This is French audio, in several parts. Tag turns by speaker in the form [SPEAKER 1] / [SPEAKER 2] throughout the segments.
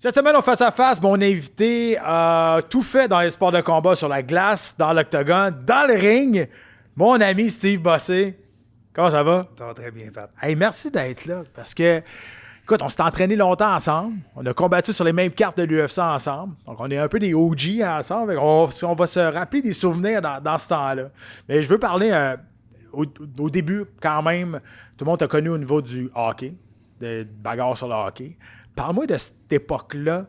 [SPEAKER 1] Cette semaine, au face-à-face, mon invité a tout fait dans les sports de combat sur la glace, dans l'octogone, dans le ring. Mon ami Steve Bossé. Comment ça va?
[SPEAKER 2] Ça va très bien, Pat.
[SPEAKER 1] Hey, merci d'être là parce que, écoute, on s'est entraîné longtemps ensemble. On a combattu sur les mêmes cartes de l'UFC ensemble. Donc, on est un peu des OG ensemble. On va se rappeler des souvenirs dans ce temps-là. Mais je veux parler au début, quand même, tout le monde t'a connu au niveau du hockey, de bagarre sur le hockey. Parle-moi de cette époque-là.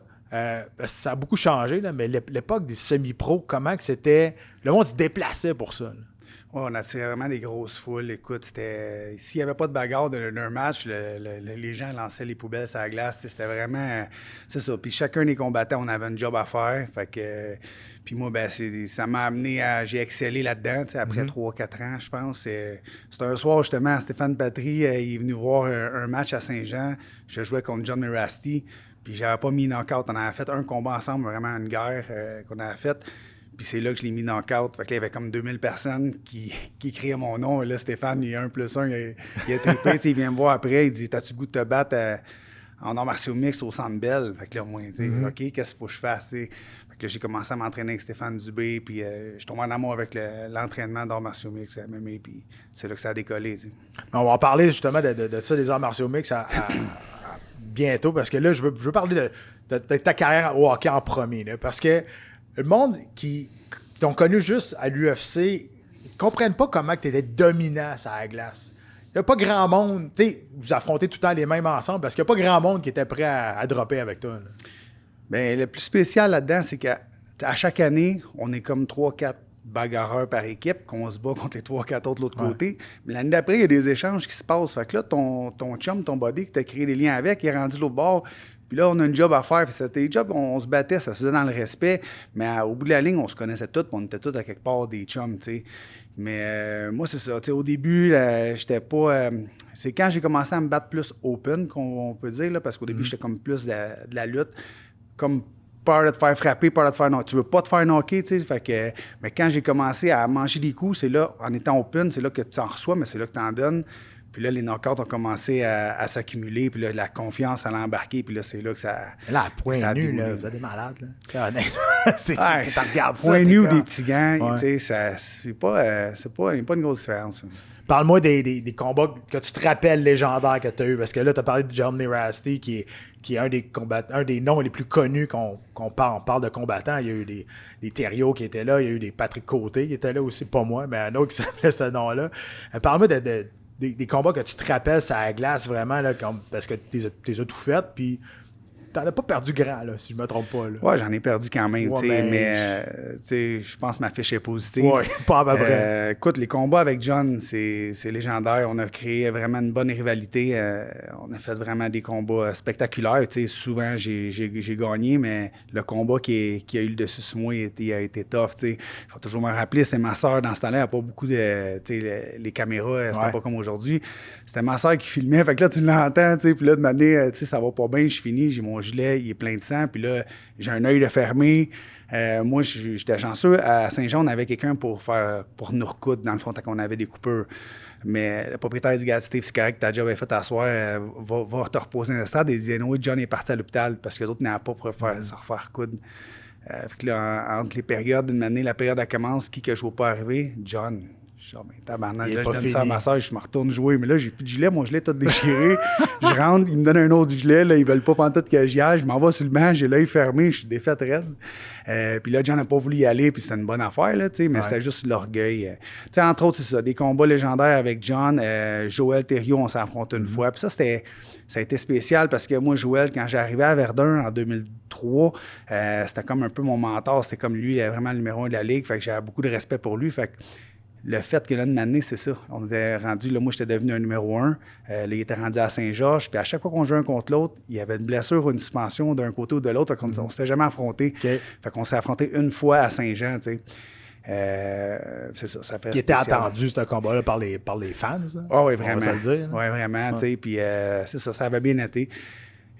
[SPEAKER 1] Ça a beaucoup changé, là, mais l'époque des semi-pros, comment que c'était... Le monde se déplaçait pour ça. Là.
[SPEAKER 2] Ouais, on attirait vraiment des grosses foules. Écoute, s'il n'y avait pas de bagarre d'un match, les gens lançaient les poubelles sur la glace. C'était vraiment... C'est ça. Puis chacun des combattants, on avait un job à faire. Fait que... Puis moi, ben, ça m'a amené à... J'ai excellé là-dedans, après 3-4 ans, je pense. C'était un soir, justement, Stéphane Patry, il est venu voir un match à Saint-Jean. Je jouais contre John Mirasti. Puis j'avais pas mis knockout. On avait fait un combat ensemble, vraiment une guerre qu'on avait faite. Puis c'est là que je l'ai mis knockout. Fait que là, il y avait comme 2000 personnes qui criaient mon nom. Et là, Stéphane, il y a 1+1, il a trippé. Il vient me voir après, il dit « T'as-tu le goût de te battre en arts martiaux mix au Centre Bell? » Fait que là, moi, OK, qu'est-ce qu'il faut que je fasse? Fait que là, j'ai commencé à m'entraîner avec Stéphane Dubé. Puis je tombé en amour avec l'entraînement d'arts martiaux mix à MMA. Puis c'est là que ça a décollé.
[SPEAKER 1] On va en parler justement de ça, des arts martiaux mix bientôt. Parce que là, je veux parler de ta carrière au hockey en premier. Là, parce que le monde qui t'ont connu juste à l'UFC, ils ne comprennent pas comment tu étais dominant sur la glace. Il n'y a pas grand monde, tu sais, vous affrontez tout le temps les mêmes ensemble, parce qu'il n'y a pas grand monde qui était prêt à dropper avec toi. Là.
[SPEAKER 2] Bien, le plus spécial là-dedans, c'est qu'à chaque année, on est comme 3-4 bagarreurs par équipe, qu'on se bat contre les 3-4 autres de l'autre côté. Mais l'année d'après, il y a des échanges qui se passent. Fait que là, ton chum, ton buddy, que tu as créé des liens avec, il est rendu de l'autre bord. Puis là, on a un job à faire. C'était des jobs, on se battait, ça se faisait dans le respect. Mais au bout de la ligne, on se connaissait tous, on était tous à quelque part des chums, tu sais. Mais moi, c'est ça. Au début, j'étais pas... c'est quand j'ai commencé à me battre plus open, qu'on peut dire, là, parce qu'au début, j'étais comme plus de la lutte. Comme peur de te faire frapper, peur de te faire knocker. Tu veux pas te faire knocker, tu sais. Fait que... Mais quand j'ai commencé à manger des coups, c'est là, en étant open, c'est là que tu en reçois, mais c'est là que tu en donnes. Puis là, les knockouts ont commencé à s'accumuler, puis là, la confiance allait embarquer, puis là, c'est là que ça...
[SPEAKER 1] Là, à point nu, là, vous êtes des malades, là. Tu regardes ça.
[SPEAKER 2] Point nu ou des petits gants, tu sais, c'est pas une grosse différence.
[SPEAKER 1] Parle-moi des combats que tu te rappelles légendaires que tu as eu, parce que là, tu as parlé de John Mirasti, qui est un des noms les plus connus qu'on parle. On parle de combattants. Il y a eu des Thériault qui étaient là, il y a eu des Patrick Côté qui étaient là aussi, pas moi, mais un autre qui s'appelait ce nom-là. Parle-moi des combats que tu te rappelles sur la glace, vraiment, là, parce que tu les as tout fait, puis t'en as pas perdu grand, là, si je me trompe pas. Là.
[SPEAKER 2] Ouais, j'en ai perdu quand même,
[SPEAKER 1] ouais,
[SPEAKER 2] mais je pense que ma fiche est positive.
[SPEAKER 1] Ouais, pas à peu près.
[SPEAKER 2] Écoute, les combats avec John, c'est légendaire. On a créé vraiment une bonne rivalité. On a fait vraiment des combats spectaculaires. Souvent, j'ai gagné, mais le combat qui a eu le dessus sur moi a été tough. Il faut toujours me rappeler, c'est ma soeur dans ce temps-là. Il n'y a pas beaucoup de... les caméras, c'était pas comme aujourd'hui. C'était ma soeur qui filmait. Fait que là, tu l'entends, puis là, de manière, ça va pas bien, je finis, j'ai mon gilet, il est plein de sang, puis là, j'ai un œil de fermé. Moi, j'étais chanceux. À Saint-Jean, on avait quelqu'un pour nous recoudre, dans le fond, quand on avait des coupures. Mais le propriétaire du gars, Steve, c'est correct, ta job est faite à soir, va te reposer dans l'estrade. Et il disait, oui, John est parti à l'hôpital parce que les autres n'avaient pas pour se refaire coudre. Fait que là, entre les périodes, d'une année, la période elle commence, qui que je ne vois pas arriver? John. Je dis, tabarnak, là, je donne ça à ma soeur, je me retourne jouer. Mais là, j'ai plus de gilet, mon gilet est tout déchiré. Je rentre, ils me donnent un autre gilet, là, ils veulent pas pantoute que j'y aille. Je m'en vais sur le banc, j'ai l'œil fermé, je suis défaite raide. Puis là, John n'a pas voulu y aller, puis c'était une bonne affaire, là, mais c'était juste l'orgueil. Entre autres, c'est ça, des combats légendaires avec John. Joël Thériault, on s'est affronté une fois. Puis ça a été spécial parce que moi, Joël, quand j'arrivais à Verdun en 2003, c'était comme un peu mon mentor. C'était comme lui, vraiment le numéro 1 de la Ligue. Fait que j'avais beaucoup de respect pour lui. Fait que le fait que là, une année, c'est ça. On était rendu, là, moi, j'étais devenu un numéro 1. Là, il était rendu à Saint-Georges. Puis à chaque fois qu'on jouait un contre l'autre, il y avait une blessure ou une suspension d'un côté ou de l'autre. Fait qu'on ne s'était jamais affronté.
[SPEAKER 1] Okay.
[SPEAKER 2] Fait qu'on s'est affronté une fois à Saint-Jean, tu sais. C'est ça, ça fait
[SPEAKER 1] qui était attendu, ce combat-là, par les fans.
[SPEAKER 2] Oh, oui, vraiment.
[SPEAKER 1] On va se le dire.
[SPEAKER 2] Oui, vraiment, tu sais. Puis c'est ça, ça avait bien été.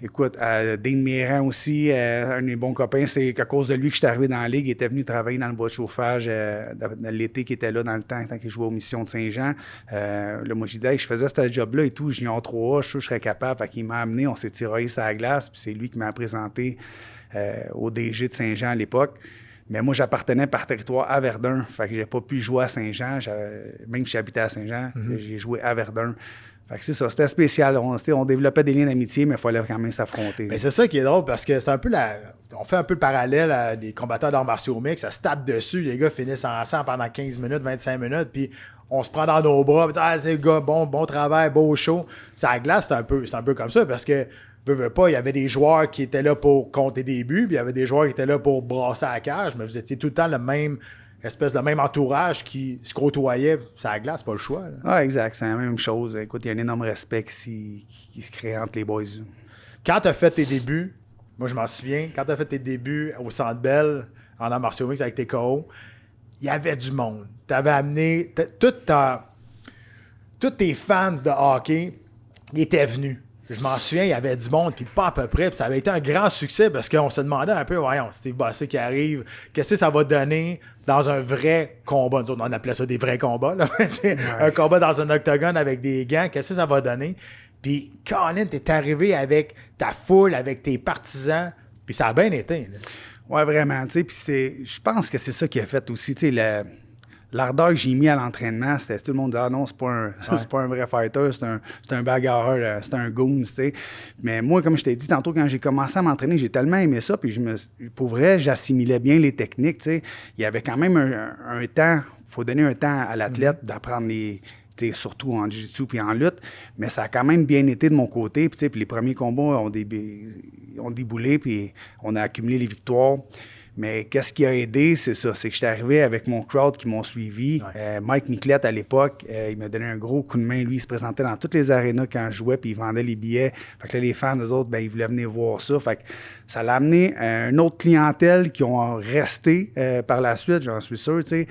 [SPEAKER 2] Écoute, Dean Méran aussi, un de mes bons copains, c'est à cause de lui que je suis arrivé dans la ligue. Il était venu travailler dans le bois de chauffage dans l'été qu'il était là dans le temps qu'il jouait aux missions de Saint-Jean. Là, moi, j'ai dit, hey, je faisais ce job-là et tout, junior 3A, je suis sûr que je serais capable. Fait qu'il m'a amené, on s'est tiraillé sur la glace, puis c'est lui qui m'a présenté au DG de Saint-Jean à l'époque. Mais moi, j'appartenais par territoire à Verdun. Fait que j'ai pas pu jouer à Saint-Jean. Même si j'habitais à Saint-Jean, j'ai joué à Verdun. Fait que c'est ça, c'était spécial. On développait des liens d'amitié, mais il fallait quand même s'affronter.
[SPEAKER 1] Mais c'est ça qui est drôle parce que c'est un peu on fait un peu le parallèle à des combattants d'arts martiaux mixtes. Ça se tape dessus, les gars finissent ensemble pendant 15 minutes, 25 minutes, puis on se prend dans nos bras, puis c'est le gars, bon travail, beau show. Ça la glace, c'est un peu comme ça parce que veux pas, il y avait des joueurs qui étaient là pour compter des buts, puis il y avait des joueurs qui étaient là pour brasser la cage, mais vous étiez tout le temps le même entourage qui se côtoyait. Ça la glace, c'est pas le choix.
[SPEAKER 2] Ah, exact, c'est la même chose. Écoute, il y a un énorme respect qui se crée entre les boys.
[SPEAKER 1] Quand tu as fait tes débuts, moi je m'en souviens, quand tu as fait tes débuts au Centre Bell, en arts martiaux mixtes avec tes KO, il y avait du monde. Tu avais amené tous tes fans de hockey, ils étaient venus. Je m'en souviens, il y avait du monde, puis pas à peu près. Puis ça avait été un grand succès parce qu'on se demandait un peu, voyons, Steve Bossé qui arrive, qu'est-ce que ça va donner dans un vrai combat? Nous autres, on appelait ça des vrais combats. Là. Un combat dans un octogone avec des gants, qu'est-ce que ça va donner? Puis, Colin, t'es arrivé avec ta foule, avec tes partisans, puis ça a bien été. Là.
[SPEAKER 2] Ouais, vraiment. Puis je pense que c'est ça qui a fait aussi, tu sais, l'ardeur que j'ai mis à l'entraînement, c'était tout le monde disait « Ah non, c'est pas un vrai fighter, c'est un bagarreur, c'est un goon, tu sais. » Mais moi, comme je t'ai dit tantôt, quand j'ai commencé à m'entraîner, j'ai tellement aimé ça, puis pour vrai, j'assimilais bien les techniques, tu sais. Il y avait quand même un temps, il faut donner un temps à l'athlète d'apprendre surtout en jiu-jitsu puis en lutte, mais ça a quand même bien été de mon côté. Puis les premiers combats ont déboulé, puis on a accumulé les victoires. Mais qu'est-ce qui a aidé, c'est ça, c'est que j'étais arrivé avec mon crowd qui m'ont suivi. Ouais. Mike Micklette, à l'époque, il m'a donné un gros coup de main. Lui, il se présentait dans toutes les arénas quand je jouais, puis il vendait les billets. Fait que là, les fans, eux autres, ils voulaient venir voir ça. Fait que ça l'a amené une autre clientèle qui ont resté par la suite, j'en suis sûr, tu sais.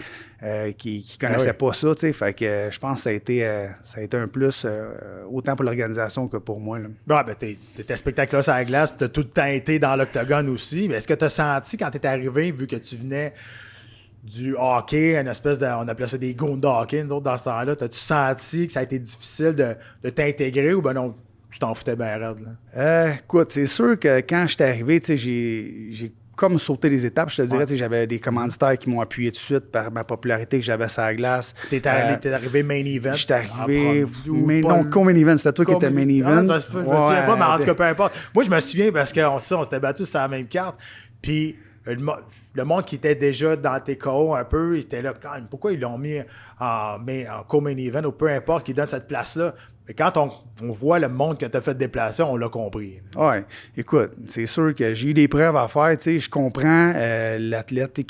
[SPEAKER 2] Qui ne connaissaient pas ça, tu sais. Fait que je pense que ça a été un plus autant pour l'organisation que pour moi.
[SPEAKER 1] Là. Ben, t'étais spectaculaire sur la glace, tu as tout le temps été dans l'octogone aussi. Mais est-ce que tu as senti quand tu es arrivé, vu que tu venais du hockey, une espèce de. On appelait ça des goons de hockey, nous autres, dans ce temps-là, as-tu senti que ça a été difficile de t'intégrer ou ben non, tu t'en foutais bien raide? Là?
[SPEAKER 2] Écoute, c'est sûr que quand je suis arrivé, tu sais, j'ai comme sauter les étapes, je te dirais, j'avais des commanditaires qui m'ont appuyé tout de suite par ma popularité que j'avais sur la glace.
[SPEAKER 1] T'es arrivé main event?
[SPEAKER 2] J'étais arrivé, co-main event, c'était toi qui étais main event.
[SPEAKER 1] Je me souviens pas, mais en tout cas, peu importe. Moi, je me souviens parce qu'on s'était battus sur la même carte, puis le monde qui était déjà dans tes KO un peu, il était là, pourquoi ils l'ont mis en co-main event ou peu importe, qui donne cette place-là. Mais quand on voit le monde que tu as fait déplacer, on l'a compris.
[SPEAKER 2] Oui. Écoute, c'est sûr que j'ai eu des preuves à faire. Je comprends l'athlète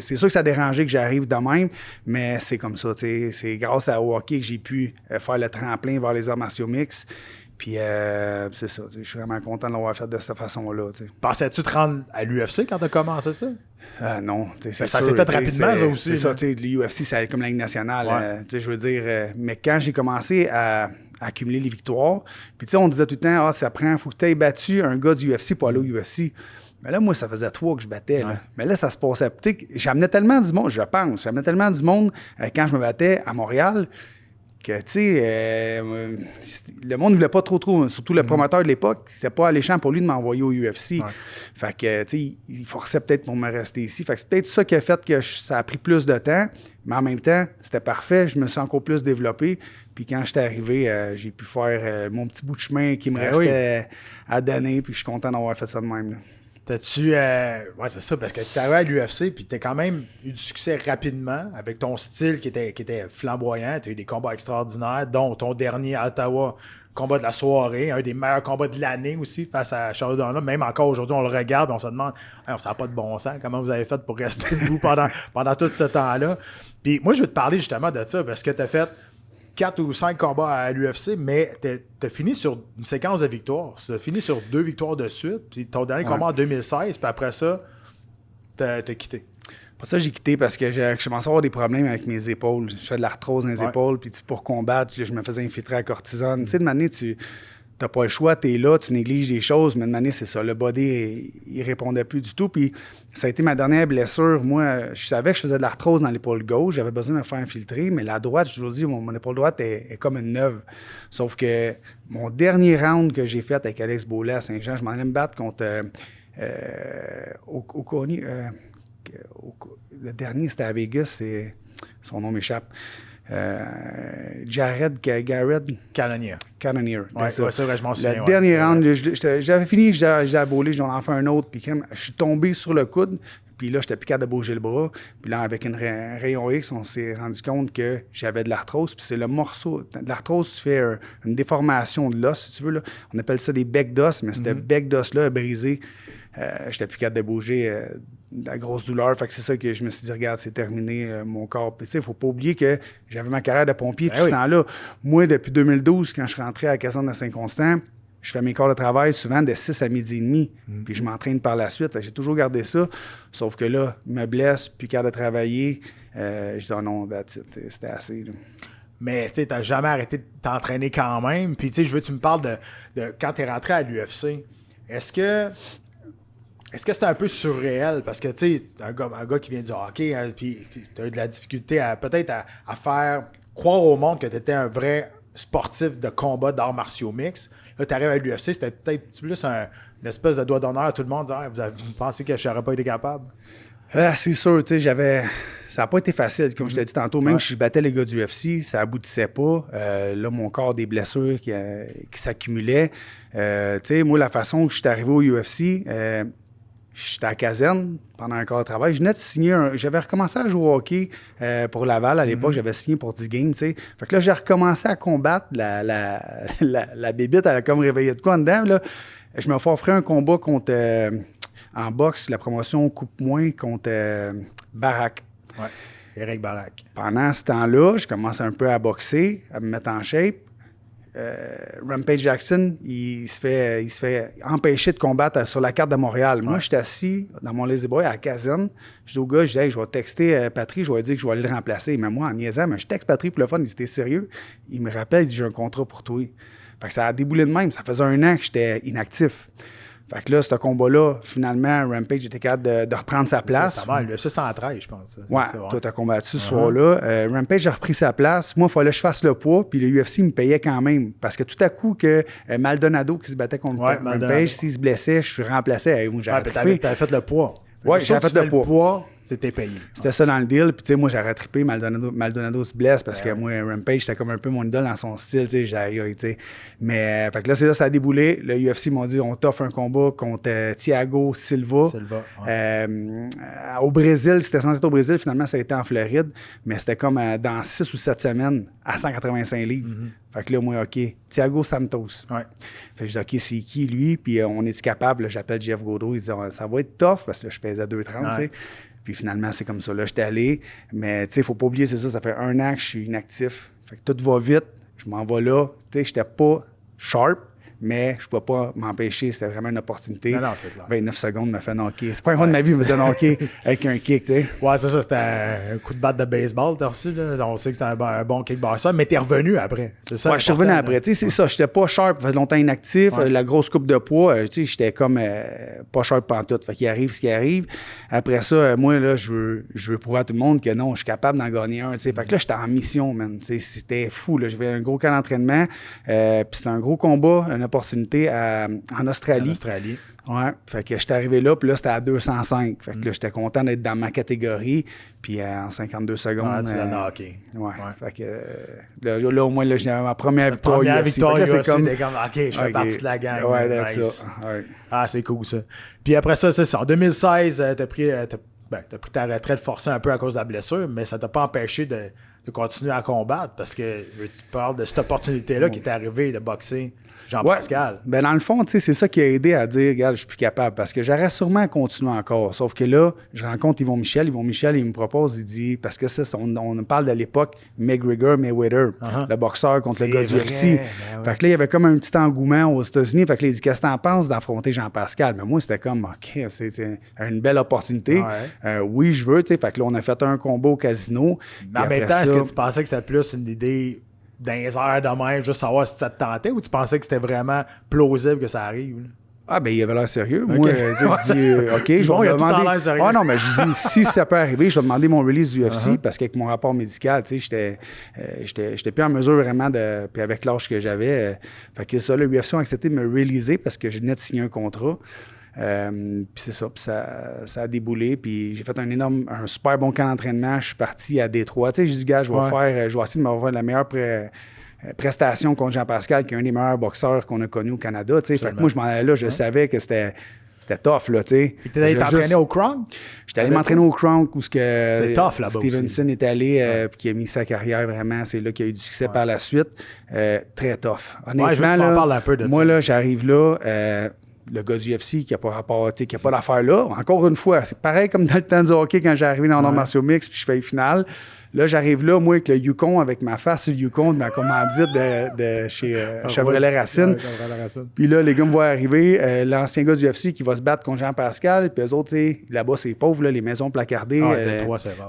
[SPEAKER 2] c'est sûr que ça a dérangé que j'arrive de même, mais c'est comme ça. C'est grâce au hockey que j'ai pu faire le tremplin vers les arts martiaux mixtes. Puis c'est ça. Je suis vraiment content de l'avoir fait de cette façon-là.
[SPEAKER 1] Pensais-tu te rendre à l'UFC quand tu as commencé ça?
[SPEAKER 2] Non.
[SPEAKER 1] Ça s'est fait rapidement, ça aussi.
[SPEAKER 2] C'est ça. L'UFC, c'est comme la Ligue nationale. Je veux dire, mais quand j'ai commencé à accumuler les victoires, puis on disait tout le temps, il faut que tu aies battu un gars du UFC pour aller au UFC. Mais là, moi, ça faisait 3 que je battais. Là. Mais là, ça se passait. J'amenais tellement du monde, quand je me battais à Montréal, que, le monde ne voulait pas trop, surtout le promoteur de l'époque, c'était pas alléchant pour lui de m'envoyer au UFC. Ouais. Fait que, il forçait peut-être pour me rester ici. Fait que c'est peut-être ça qui a fait que ça a pris plus de temps, mais en même temps, c'était parfait. Je me suis encore plus développé. Puis quand j'étais arrivé, j'ai pu faire mon petit bout de chemin qui me restait à donner, puis je suis content d'avoir fait ça de même. Là.
[SPEAKER 1] T'as-tu. Ouais, c'est ça, parce que tu arrivé à l'UFC, puis t'as quand même eu du succès rapidement avec ton style qui était flamboyant. T'as eu des combats extraordinaires, dont ton dernier à Ottawa, combat de la soirée, un des meilleurs combats de l'année aussi face à Charles Donald. Même encore aujourd'hui, on le regarde et on se demande, ça n'a pas de bon sens, comment vous avez fait pour rester debout pendant tout ce temps-là. Puis moi, je veux te parler justement de ça, parce que tu as fait 4 ou 5 combats à l'UFC, mais t'as fini sur une séquence de victoires. T'as fini sur 2 victoires de suite. Puis ton dernier combat en 2016, puis après ça, t'as quitté.
[SPEAKER 2] Pour ça, j'ai quitté parce que j'ai commencé à avoir des problèmes avec mes épaules. Je fais de l'arthrose dans les épaules, puis pour combattre, je me faisais infiltrer à cortisone. Tu sais, de manière, tu t'as pas le choix, t'es là, tu négliges des choses, mais de manière, c'est ça. Le body, il répondait plus du tout. Puis ça a été ma dernière blessure. Moi, je savais que je faisais de l'arthrose dans l'épaule gauche. J'avais besoin de me faire infiltrer, mais la droite, je vous dis, mon épaule droite est comme une neuve. Sauf que mon dernier round que j'ai fait avec Alex Beaulais à Saint-Jean, je m'en allais me battre contre Oconi. Le dernier, c'était à Vegas. Son nom m'échappe. Garrett
[SPEAKER 1] Cannonier.
[SPEAKER 2] Ouais,
[SPEAKER 1] ça, je m'en souviens.
[SPEAKER 2] Le dernier round, j'avais fini, j'ai abolé, j'en ai fait un autre, puis je suis tombé sur le coude, puis là, j'étais plus capable de bouger le bras. Puis là, avec un rayon X, on s'est rendu compte que j'avais de l'arthrose, puis c'est le morceau. De l'arthrose, tu fais une déformation de l'os, si tu veux. Là. On appelle ça des becs d'os, mais ce bec d'os-là brisé. J'étais plus capable de bouger. De la grosse douleur. Fait que c'est ça que je me suis dit, regarde, c'est terminé, mon corps. Puis, tu sais, il faut pas oublier que j'avais ma carrière de pompier tout ce temps-là. Moi, depuis 2012, quand je suis rentré à la caserne de Saint-Constant, je fais mes corps de travail souvent de 6 à midi et demi. Puis je m'entraîne par la suite. Fait que j'ai toujours gardé ça. Sauf que là, je me blesse, plus capable de travailler. Je dis, oh non, c'était assez. Là.
[SPEAKER 1] Mais tu n'as jamais arrêté de t'entraîner quand même. Puis, tu sais, je veux que tu me parles de quand tu es rentré à l'UFC. Est-ce que c'était un peu surréel? Parce que, tu sais, un gars qui vient du hockey, hein, puis tu as eu de la difficulté peut-être à faire croire au monde que tu étais un vrai sportif de combat d'arts martiaux mix. Là, tu arrives à l'UFC, c'était peut-être plus une espèce de doigt d'honneur à tout le monde. Dire, vous pensez que je n'aurais pas été capable?
[SPEAKER 2] C'est sûr, tu sais, ça n'a pas été facile. Comme je t'ai dit tantôt, même si je battais les gars du UFC, ça aboutissait pas. Là, mon corps, des blessures qui s'accumulaient. Tu sais, moi, la façon que je suis arrivé au UFC, j'étais à la caserne pendant un quart de travail. Je venais de signer j'avais recommencé à jouer au hockey pour Laval à l'époque. J'avais signé pour 10 games, tu sais. Fait que là, j'ai recommencé à combattre. La bébite, elle a comme réveillé de quoi en dedans, là. Je me suis offert un combat contre... en boxe, la promotion coupe-moins contre Barak.
[SPEAKER 1] Ouais, Éric Barak.
[SPEAKER 2] Pendant ce temps-là, je commence un peu à boxer, à me mettre en shape. Rampage Jackson, il se fait empêcher de combattre sur la carte de Montréal. Moi, j'étais assis dans mon lazy boy à la caserne. Je dis au gars, je vais texter Patrick, je vais lui dire que je vais aller le remplacer. Mais moi, en niaisant, je texte Patrick pour le fun, il était sérieux. Il me rappelle, il dit, j'ai un contrat pour toi. Fait que ça a déboulé de même. Ça faisait 1 an que j'étais inactif. Fait que là, ce combat-là, finalement, Rampage était capable de reprendre sa place.
[SPEAKER 1] C'est mal, le 113, je pense.
[SPEAKER 2] Ouais, toi, t'as combattu ce soir-là. Rampage a repris sa place. Moi, il fallait que je fasse le poids, puis le UFC me payait quand même. Parce que tout à coup, que Maldonado qui se battait contre Rampage, s'il se blessait, je suis remplacé. Moi,
[SPEAKER 1] t'avais fait le poids.
[SPEAKER 2] Ouais, j'avais fait le poids.
[SPEAKER 1] C'était payé.
[SPEAKER 2] C'était ça dans le deal. Puis, tu sais, moi, j'aurais trippé. Maldonado se blesse parce que moi, Rampage, c'était comme un peu mon idole dans son style, tu sais. Mais, fait que là, c'est là, ça a déboulé. Le UFC m'ont dit, on t'offre un combat contre Thiago Silva. Au Brésil, c'était censé être au Brésil. Finalement, ça a été en Floride. Mais c'était comme dans 6 ou 7 semaines à 185 livres. Fait que là, moi, OK, Thiago Santos.
[SPEAKER 1] Ouais.
[SPEAKER 2] Fait que je dis, OK, c'est qui, lui? Puis on est-tu capable? Là, j'appelle Jeff Gaudreau. Il dit, ça va être tough parce que là, je pesais 2,30, tu sais. Puis finalement, c'est comme ça. Là, j'étais allé. Mais, tu sais, il ne faut pas oublier, c'est ça. Ça fait 1 an que je suis inactif. Fait que tout va vite. Je m'en vais là. Tu sais, j'étais pas sharp, mais je ne pouvais pas m'empêcher. C'était vraiment une opportunité.
[SPEAKER 1] Non, c'est clair.
[SPEAKER 2] 29 secondes me fait knocker. C'est pas un fois de ma vie, me faisait knocker avec un kick, tu sais.
[SPEAKER 1] Ouais, c'est ça. C'était un coup de batte de baseball, t'as reçu, là. On sait que c'était un bon kickboxer, mais t'es revenu après. C'est ça.
[SPEAKER 2] Ouais, je suis revenu après. Tu sais, c'est ça. J'étais pas sharp. Ça faisait longtemps inactif. La grosse coupe de poids, tu sais, j'étais comme pas sharp pantoute. Fait qu'il arrive ce qui arrive. Après ça, moi, là, je veux prouver à tout le monde que non, je suis capable d'en gagner un, tu sais. Fait que là, j'étais en mission, man. Tu sais, c'était fou, là. J'avais un gros camp d'entraînement. Puis c'était un gros combat, une opportunité en Australie. Ouais. Fait que j'étais arrivé là, puis là, c'était à 205. Fait que là, j'étais content d'être dans ma catégorie. Puis en 52 secondes.
[SPEAKER 1] Tu l'as knocké.
[SPEAKER 2] Ouais. Fait que là, au moins, là, j'avais ma première victoire.
[SPEAKER 1] Première victoire,
[SPEAKER 2] c'est comme,
[SPEAKER 1] OK, je fais partie de la gang.
[SPEAKER 2] Ouais, that's ça. Ouais.
[SPEAKER 1] Ah, c'est cool, ça. Puis après ça, c'est ça. En 2016, t'as pris ta retraite forcée un peu à cause de la blessure, mais ça t'a pas empêché de continuer à combattre parce que tu parles de cette opportunité-là qui t'est arrivée de boxer Jean-Pascal.
[SPEAKER 2] Ouais. Ben dans le fond, tu sais, c'est ça qui a aidé à dire, regarde, je suis plus capable parce que j'aurais sûrement continué encore. Sauf que là, je rencontre Yvon Michel. Yvon Michel, il me propose, il dit, parce que ça, on parle de l'époque McGregor-Mayweather, le boxeur contre le gars du UFC. Fait que là, il y avait comme un petit engouement aux États-Unis. Fait que là, il dit, qu'est-ce que t'en penses d'affronter Jean-Pascal? Mais moi, c'était comme, OK, c'est une belle opportunité. Oui, je veux, tu sais. Fait que là, on a fait un combat au casino.
[SPEAKER 1] Mais en même temps, est-ce que tu pensais que c'était plus une idée dans les airs de même, juste savoir si ça te tentait ou tu pensais que c'était vraiment plausible que ça arrive? Là?
[SPEAKER 2] Ah, ben il avait l'air sérieux.
[SPEAKER 1] Okay.
[SPEAKER 2] Moi, je dis, OK, je vais demander. Ah non, mais je dis, si ça peut arriver, je vais demander mon release du UFC parce qu'avec mon rapport médical, tu sais, j'étais plus en mesure vraiment de. Puis avec l'âge que j'avais, fait que ça, le UFC a accepté de me releaser parce que je venais de signer un contrat. Puis c'est ça, puis ça a déboulé, puis j'ai fait un super bon camp d'entraînement. Je suis parti à Détroit. Tu sais, j'ai dit, gars, je vais essayer de me faire la meilleure prestation contre Jean-Pascal, qui est un des meilleurs boxeurs qu'on a connu au Canada. Fait que moi, je m'en allais là, je savais que c'était tough, là, tu sais.
[SPEAKER 1] Tu étais allé t'entraîner au Kronk?
[SPEAKER 2] J'étais allé m'entraîner au Kronk où
[SPEAKER 1] c'est tough là-bas
[SPEAKER 2] Stevenson
[SPEAKER 1] aussi.
[SPEAKER 2] est allé puis qui a mis sa carrière vraiment. C'est là qu'il a eu du succès par la suite. Très tough. Honnêtement,
[SPEAKER 1] je veux que tu m'en parles un peu de
[SPEAKER 2] moi,
[SPEAKER 1] ça.
[SPEAKER 2] là, j'arrive là, le gars du UFC qui n'a pas rapport, qui n'a pas d'affaire là. Encore une fois, c'est pareil comme dans le temps du hockey quand j'ai arrivé dans le martial mix puis je fais une finale. Là, j'arrive là, moi, avec le Yukon, avec ma face sur le Yukon de ma commandite de chez Chevrolet Racine. Puis là, les gars me voient arriver, l'ancien gars du UFC qui va se battre contre Jean-Pascal, puis eux autres, tu sais, là-bas, c'est pauvre, là, les maisons placardées.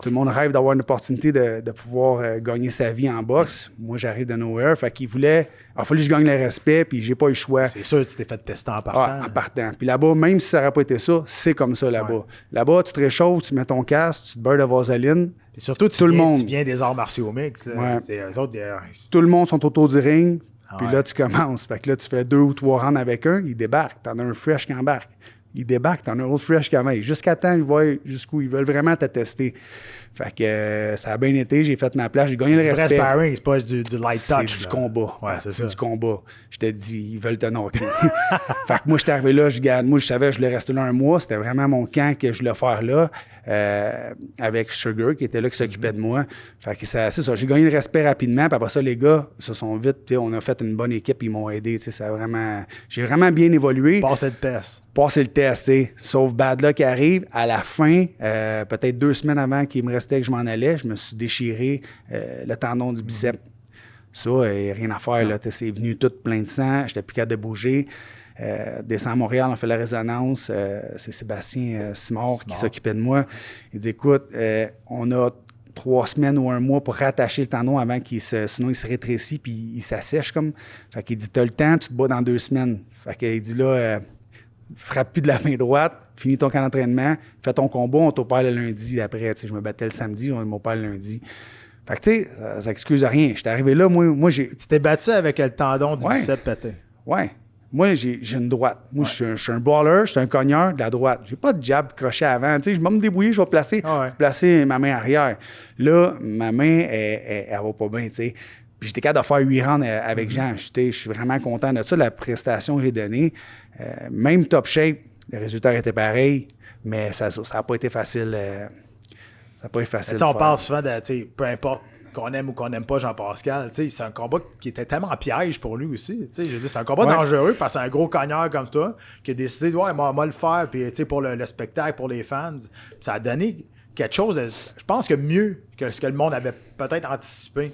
[SPEAKER 2] Tout le monde rêve d'avoir une opportunité de pouvoir gagner sa vie en boxe. Moi, j'arrive de nowhere. Fait qu'il voulait... Il a fallu que je gagne le respect, puis j'ai pas eu le choix.
[SPEAKER 1] C'est sûr, tu t'es fait tester en partant.
[SPEAKER 2] Ah, en partant. Puis là-bas, même si ça n'aurait pas été ça, c'est comme ça là-bas. Ouais. Là-bas, tu te réchauffes, tu mets ton casque, tu te beurres de vaseline.
[SPEAKER 1] Et surtout, tu viens des arts martiaux mix.
[SPEAKER 2] Ouais.
[SPEAKER 1] Eux autres,
[SPEAKER 2] tout le monde sont autour du ring, puis là, tu commences. Fait que là, tu fais 2 ou 3 rounds avec un, il débarque. T'en as un fresh qui embarque. Il débarque, t'en as un autre fresh qui embarque. Jusqu'à temps, ils voient jusqu'où ils veulent vraiment te tester. Fait que ça a bien été, j'ai fait ma place, j'ai gagné le respect.
[SPEAKER 1] C'est du vrai sparring, c'est pas du light touch.
[SPEAKER 2] C'est du combat.
[SPEAKER 1] Ouais,
[SPEAKER 2] c'est du combat. Je te dis, ils veulent te knocker. Fait que moi, j'étais arrivé là, moi, je savais que je voulais rester là un mois. C'était vraiment mon camp que je voulais faire là, avec Sugar, qui était là, qui s'occupait de moi. Fait que c'est ça. J'ai gagné le respect rapidement. Puis après ça, les gars se sont vite, on a fait une bonne équipe, ils m'ont aidé. J'ai vraiment bien évolué.
[SPEAKER 1] Passer le test.
[SPEAKER 2] Passer le test, t'sais. Sauf bad luck qui arrive. À la fin, peut-être 2 semaines avant qu'il me restait que je m'en allais, je me suis déchiré le tendon du bicep. Ça, rien à faire. Là, c'est venu tout plein de sang. J'étais plus capable de bouger. Descends à Montréal, on fait la résonance. C'est Sébastien Simard qui s'occupait de moi. Il dit, écoute, on a 3 semaines ou 1 mois pour rattacher le tendon avant sinon il se rétrécit puis il s'assèche comme. Fait qu'il dit, t'as le temps, tu te bats dans 2 semaines. Fait qu'il dit là, frappe plus de la main droite, finis ton camp d'entraînement, fais ton combat, on t'opère le lundi après. Je me battais le samedi, on m'opère le lundi. Fait que tu sais, ça excuse rien. J'étais arrivé là, moi j'ai.
[SPEAKER 1] Tu t'es battu avec le tendon du bicep pété.
[SPEAKER 2] Ouais. Moi, j'ai une droite. Moi, je suis un brawler, je suis un cogneur de la droite. J'ai pas de jab crochet avant. Tu sais, je vais me débrouiller, je vais placer ma main arrière. Là, ma main, elle va pas bien, tu sais. Puis j'étais capable de faire 8 rounds avec Jean. Je suis vraiment content de ça, la prestation que j'ai donnée. Même top shape, le résultat était pareil, mais ça n'a pas été facile. Ça n'a pas été facile.
[SPEAKER 1] On parle souvent de, peu importe qu'on aime ou qu'on n'aime pas Jean-Pascal, c'est un combat qui était tellement piège pour lui aussi. C'est un combat dangereux face à un gros cogneur comme toi qui a décidé, moi le faire, puis pour le spectacle, pour les fans. Puis ça a donné quelque chose, je pense que mieux que ce que le monde avait peut-être anticipé.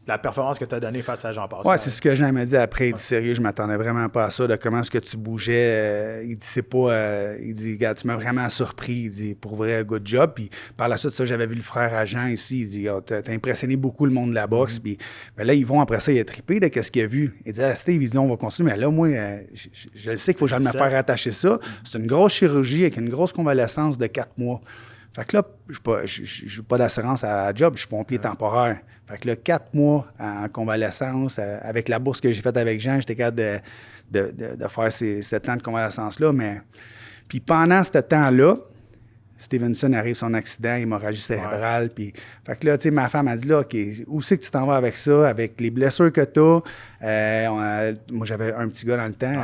[SPEAKER 1] La performance que tu as donnée face à Jean-Pascal.
[SPEAKER 2] Oui, c'est ce que Jean m'a dit après. Il dit, sérieux, je m'attendais vraiment pas à ça, de comment est-ce que tu bougeais. Il dit, c'est pas... il dit, regarde, tu m'as vraiment surpris. Il dit, pour vrai, good job. Puis par la suite, ça, j'avais vu le frère à Jean ici. Il dit, t'as impressionné beaucoup le monde de la boxe. Puis là, ils vont après ça, il a trippé de qu'est-ce qu'il a vu. Il dit, Steve, il dit, non, on va continuer. Mais là, moi, je sais qu'il faut jamais me faire attacher ça. C'est une grosse chirurgie avec une grosse convalescence de 4 mois. Fait que là, je n'ai pas d'assurance à job, je suis pompier temporaire. Fait que là, 4 mois en convalescence, avec la bourse que j'ai faite avec Jean, j'étais capable de faire ce temps de convalescence-là. Mais puis pendant ce temps-là, Stevenson arrive son accident, hémorragie cérébrale. Puis, fait que là, tu sais, ma femme a dit, là, OK, où c'est que tu t'en vas avec ça, avec les blessures que tu as? Moi, j'avais un petit gars dans le temps.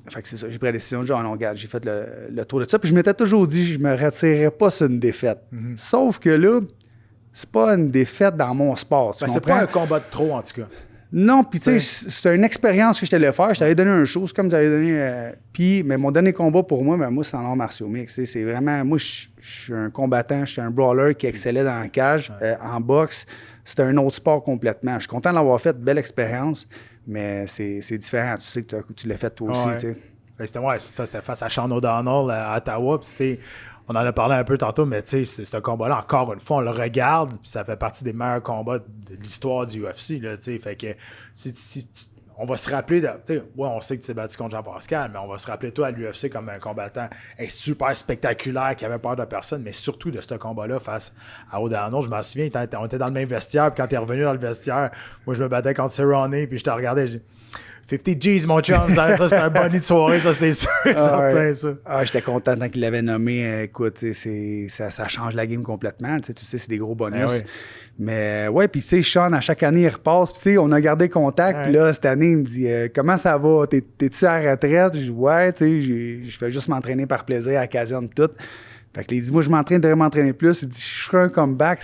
[SPEAKER 2] Fait que c'est ça, j'ai pris la décision de genre, non, regarde, j'ai fait le tour de ça. Puis je m'étais toujours dit, je me retirerais pas sur une défaite. Sauf que là, c'est pas une défaite dans mon sport.
[SPEAKER 1] C'est pas un combat de trop, en tout cas.
[SPEAKER 2] Non, puis tu sais, c'est une expérience que je t'allais faire. Je t'avais donné une chose, comme j'avais donné. Mais mon dernier combat pour moi, moi, c'est en arts martiaux mix. C'est vraiment, moi, je suis un combattant, je suis un brawler qui excellait dans la cage, en boxe. C'était un autre sport complètement. Je suis content de l'avoir fait, belle expérience. Mais c'est différent. Tu sais que tu l'as fait toi aussi, tu sais.
[SPEAKER 1] C'était face à Sean O'Donnell à Ottawa. Puis, on en a parlé un peu tantôt, mais ce combat-là, encore une fois, on le regarde, puis ça fait partie des meilleurs combats de l'histoire du UFC. Là, fait que on va se rappeler, on sait que tu t'es battu contre Jean-Pascal, mais on va se rappeler toi à l'UFC comme un combattant super spectaculaire, qui avait peur de personne, mais surtout de ce combat-là face à O'Donnell. Je m'en souviens, on était dans le même vestiaire, puis quand tu es revenu dans le vestiaire, moi je me battais contre Cerrone, puis je te regardais, je dis 50 G's, mon chum, ça c'est un bonnet de soirée, ça c'est sûr, certain, ça.
[SPEAKER 2] J'étais content quand il l'avait nommé. Écoute, ça change la game complètement. Tu sais, c'est des gros bonus. Mais ouais, puis tu sais, Sean, à chaque année, il repasse. Puis tu sais, on a gardé contact. Puis là, cette année, il me dit comment ça va? T'es-tu à la retraite? Je dis ouais, tu sais, je fais juste m'entraîner par plaisir à la caserne tout. Fait que il dit, moi, je devrais m'entraîner plus. Il dit, je ferais un comeback,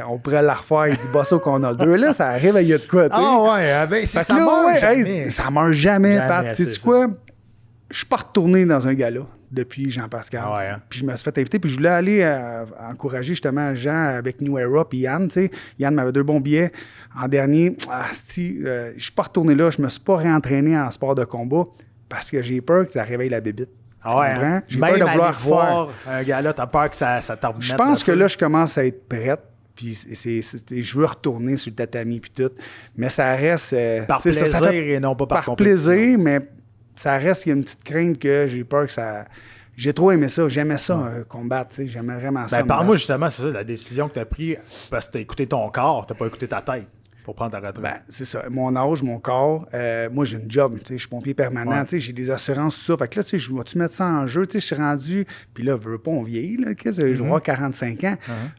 [SPEAKER 2] on pourrait la refaire. Il dit, bah, ça qu'on a le 2. Là, ça arrive, il y a de quoi, tu sais.
[SPEAKER 1] Ah ouais, ben, ça meurt jamais.
[SPEAKER 2] Ça meurt jamais, Pat. Tu sais quoi? Je suis pas retourné dans un gala depuis Jean-Pascal.
[SPEAKER 1] Ah ouais, hein?
[SPEAKER 2] Puis je me suis fait inviter. Puis je voulais aller encourager justement Jean avec New Era. Puis Yann, tu sais. Yann m'avait 2 bons billets. En dernier, je suis pas retourné là. Je me suis pas réentraîné en sport de combat parce que j'ai peur que ça réveille la bébite. Tu comprends? J'ai peur de vouloir voir
[SPEAKER 1] un gars-là, t'as peur que ça t'en remette.
[SPEAKER 2] Je pense que là, je commence à être prête. Puis je veux retourner sur le tatami puis tout. Mais ça reste...
[SPEAKER 1] par plaisir et non pas par
[SPEAKER 2] plaisir, mais ça reste qu'il y a une petite crainte que j'ai peur que ça... J'ai trop aimé ça. J'aimais ça, combattre. Tu sais, j'aimais vraiment ça.
[SPEAKER 1] Parle-moi justement, c'est ça, la décision que tu as prise parce que tu as écouté ton corps, tu n'as pas écouté ta tête. Pour prendre ta retraite.
[SPEAKER 2] C'est ça. Mon âge, mon corps, moi, j'ai une job, tu sais, je suis pompier permanent, tu sais, j'ai des assurances, tout ça. Fait que là, tu sais, je vais-tu mettre ça en jeu, tu sais, je suis rendu, puis là, veux pas, on vieillit, là, qu'est-ce que je vais avoir 45 ans.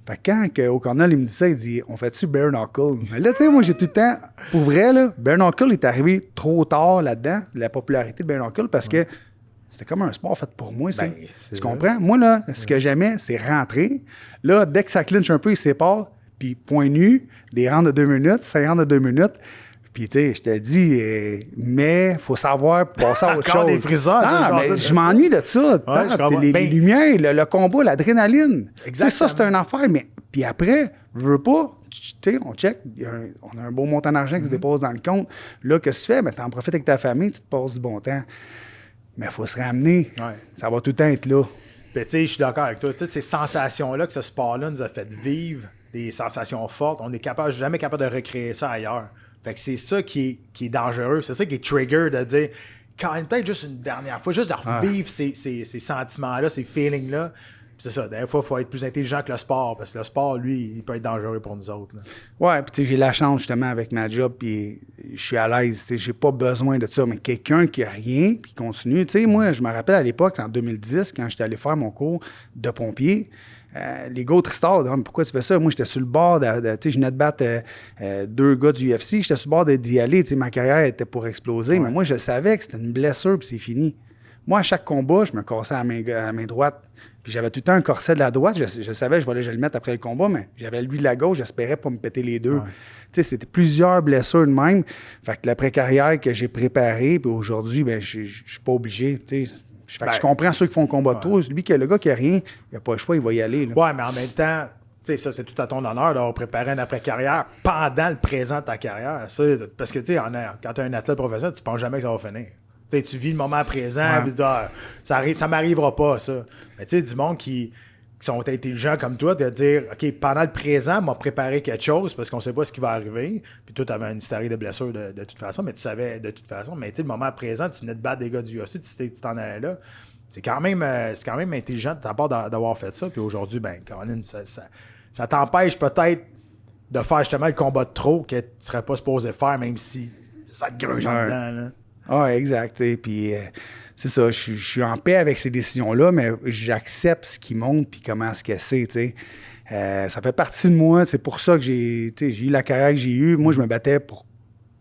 [SPEAKER 2] Fait que quand O'Connell, il me dit ça, il dit, on fait-tu bare knuckle? Mais là, tu sais, moi, j'ai tout le temps, pour vrai, là, bare knuckle est arrivé trop tard là-dedans, la popularité de bare knuckle, parce que c'était comme un sport fait pour moi, ça. Tu comprends? Moi, là, ce que j'aimais, c'est rentrer. Là, dès que ça clinche un peu, il sépare. Puis point nu, des rounds de 2 minutes, 5 rounds de 2 minutes. Puis tu sais, je te dis, mais il faut savoir passer à autre chose.
[SPEAKER 1] Des friseurs.
[SPEAKER 2] Non, mais je m'ennuie de ça. Les lumières, le combat, l'adrénaline. Ça, c'est une affaire. Mais puis après, je veux pas, tu sais, on check, on a un beau montant d'argent qui se dépose dans le compte. Là, qu'est-ce que tu fais? Ben, tu en profites avec ta famille, tu te passes du bon temps. Mais il faut se ramener. Ça va tout le temps être là.
[SPEAKER 1] Puis tu sais, je suis d'accord avec toi. Toutes ces sensations-là que ce sport-là nous a fait vivre, des sensations fortes, on n'est jamais capable de recréer ça ailleurs. Fait que c'est ça qui est dangereux. C'est ça qui est trigger de dire, quand même, peut-être juste une dernière fois, juste de revivre ces sentiments-là, ces feelings-là. Puis c'est ça, des fois, il faut être plus intelligent que le sport, parce que le sport, lui, il peut être dangereux pour nous autres. Là.
[SPEAKER 2] Ouais, puis tu sais, j'ai la chance justement avec ma job, puis je suis à l'aise, tu sais, j'ai pas besoin de ça. Mais quelqu'un qui a rien, puis continue, tu sais, moi, je me rappelle à l'époque, en 2010, quand j'étais allé faire mon cours de pompier, les gars au Tristar, pourquoi tu fais ça? Moi, j'étais sur le bord, tu sais, je venais de battre 2 gars du UFC, j'étais sur le bord d'y aller, tu sais, ma carrière était pour exploser, mais moi, je savais que c'était une blessure, puis c'est fini. Moi, à chaque combat, je me cassais à la main droite, puis j'avais tout le temps un corset de la droite, je savais, je voulais le mettre après le combat, mais j'avais lui de la gauche, j'espérais pas me péter les deux. Tu sais, c'était plusieurs blessures de même, fait que l'après-carrière que j'ai préparée, puis aujourd'hui, ben, je suis pas obligé, tu sais. Fait que je comprends ceux qui font le combat de trop. Lui, le gars qui a rien, il n'a pas le choix, il va y aller. Là.
[SPEAKER 1] Ouais, mais en même temps, tu sais, ça, c'est tout à ton honneur d'avoir préparé une après-carrière pendant le présent de ta carrière. Ça, parce que, tu sais, quand tu es un athlète professionnel, tu ne penses jamais que ça va finir. Tu sais, tu vis le moment présent, puis tu dis, ça m'arrivera pas, ça. Mais tu sais, du monde qui sont intelligents comme toi, de dire, OK, pendant le présent, m'a préparé quelque chose parce qu'on ne sait pas ce qui va arriver. Puis toi, tu avais une historique de blessure de toute façon, mais tu savais de toute façon. Mais tu sais, le moment présent, tu venais de battre des gars du UFC, tu t'en allais là. C'est quand même intelligent de ta part d'avoir fait ça. Puis aujourd'hui, ben, Colin, ça t'empêche peut-être de faire justement le combat de trop que tu ne serais pas supposé faire, même si ça te gruge en dedans. Là.
[SPEAKER 2] Ah, exact. Puis c'est ça, je suis en paix avec ces décisions-là, mais j'accepte ce qui monte puis comment ce que c'est, tu sais. Ça fait partie de moi. C'est pour ça que j'ai eu la carrière que j'ai eue. Moi, je me battais pour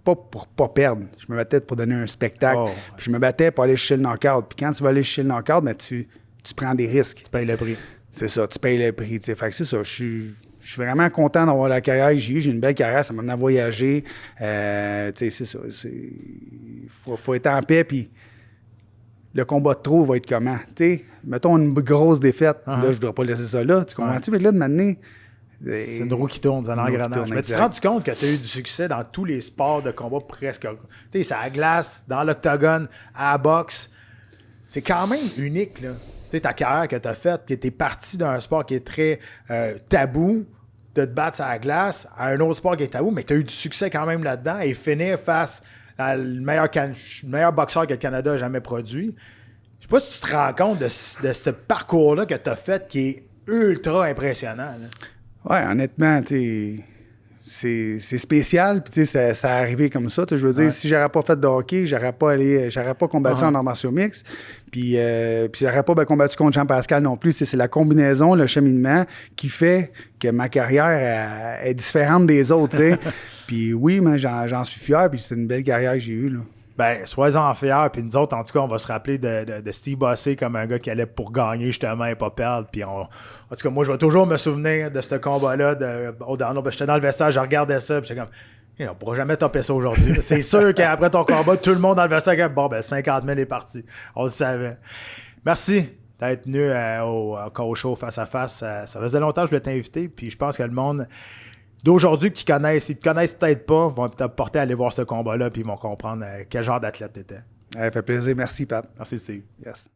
[SPEAKER 2] pas perdre. Je me battais pour donner un spectacle. Puis je me battais pour aller chercher le knockout. Puis quand tu vas aller chercher le knockout, ben, tu prends des risques.
[SPEAKER 1] Tu payes le prix.
[SPEAKER 2] C'est ça, tu payes le prix. T'sais. Fait que c'est ça, je suis vraiment content d'avoir la carrière que j'ai eue. J'ai une belle carrière, ça m'a amené à voyager. C'est ça. Faut être en paix, puis le combat de trop va être comment? T'sais, mettons une grosse défaite. Là, je ne dois pas laisser ça là. Tu comprends-tu? Fait que là, de m'amener...
[SPEAKER 1] C'est une roue qui tourne, c'est un engrenage. Mais tu te rends compte que tu as eu du succès dans tous les sports de combat presque. Tu sais, c'est à la glace, dans l'octogone, à la boxe. c'est quand même unique, là. Tu sais, ta carrière que tu as faite, que tu es parti d'un sport qui est très tabou, de te battre sur la glace, à un autre sport qui est tabou, mais tu as eu du succès quand même là-dedans et finir face à le meilleur boxeur que le Canada a jamais produit. Je sais pas si tu te rends compte de ce parcours-là que tu as fait qui est ultra impressionnant. Là.
[SPEAKER 2] Ouais, honnêtement, tu sais, c'est spécial, puis tu sais, ça est arrivé comme ça. Je veux dire, si j'aurais pas fait de hockey, j'aurais pas combattu en arts martiaux mixtes, puis j'aurais pas combattu contre Jean Pascal non plus. C'est la combinaison, le cheminement qui fait que ma carrière est différente des autres, tu sais. Puis oui, mais j'en suis fier, puis c'est une belle carrière que j'ai eue, là.
[SPEAKER 1] Ben, sois-en fiers, puis nous autres, en tout cas, on va se rappeler de Steve Bossé comme un gars qui allait pour gagner, justement, et pas perdre. Puis en tout cas, moi, je vais toujours me souvenir de ce combat-là. J'étais dans le vestiaire, je regardais ça, puis j'étais comme, on ne pourra jamais topper ça aujourd'hui. C'est sûr qu'après ton combat, tout le monde dans le vestiaire, bon, ben, 50 000 est parti. On le savait. Merci d'être venu au show face à face. Ça faisait longtemps que je voulais t'inviter, puis je pense que le monde d'aujourd'hui qui connaissent, ils te connaissent peut-être pas, vont peut-être porter à aller voir ce combat-là, puis ils vont comprendre quel genre d'athlète tu étais.
[SPEAKER 2] Ça fait plaisir. Merci, Pat.
[SPEAKER 1] Merci, Steve.
[SPEAKER 2] Yes.